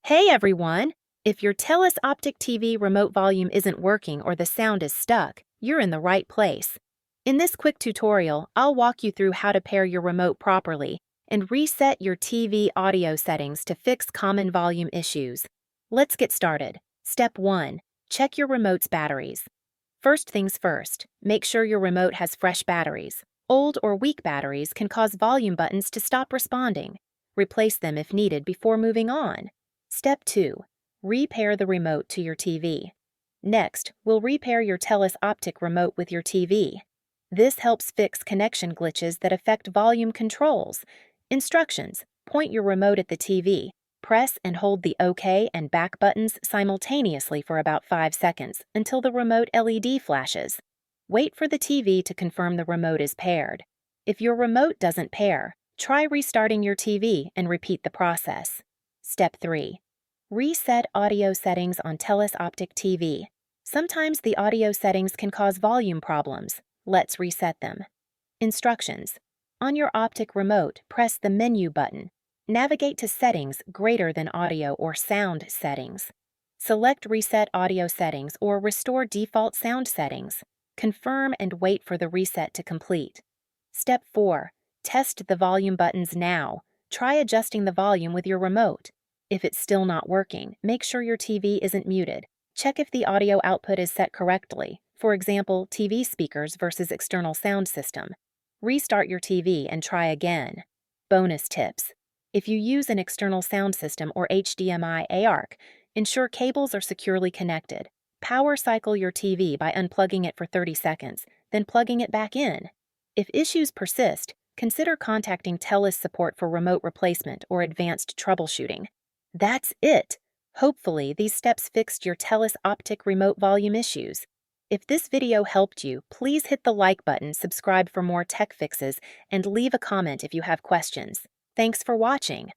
Hey everyone! If your TELUS Optik TV remote volume isn't working or the sound is stuck, you're in the right place. In this quick tutorial, I'll walk you through how to pair your remote properly and reset your TV audio settings to fix common volume issues. Let's get started. Step 1. Check your remote's batteries. First things first, make sure your remote has fresh batteries. Old or weak batteries can cause volume buttons to stop responding. Replace them if needed before moving on. Step 2. Repair the remote to your TV. Next, we'll repair your TELUS Optik remote with your TV. This helps fix connection glitches that affect volume controls. Instructions: point your remote at the TV. Press and hold the OK and back buttons simultaneously for about 5 seconds until the remote LED flashes. Wait for the TV to confirm the remote is paired. If your remote doesn't pair, try restarting your TV and repeat the process. Step 3. Reset audio settings on TELUS Optik TV. Sometimes the audio settings can cause volume problems. Let's reset them. Instructions: on your Optik remote, press the menu button. Navigate to Settings greater than Audio or Sound settings. Select Reset Audio Settings or Restore Default Sound Settings. Confirm and wait for the reset to complete. Step 4. Test the volume buttons now. Try adjusting the volume with your remote. If it's still not working, make sure your TV isn't muted. Check if the audio output is set correctly, for example, TV speakers versus external sound system. Restart your TV and try again. Bonus tips: if you use an external sound system or HDMI ARC, ensure cables are securely connected. Power cycle your TV by unplugging it for 30 seconds, then plugging it back in. If issues persist, consider contacting TELUS support for remote replacement or advanced troubleshooting. That's it! Hopefully, these steps fixed your TELUS Optik remote volume issues. If this video helped you, please hit the like button, subscribe for more tech fixes, and leave a comment if you have questions. Thanks for watching!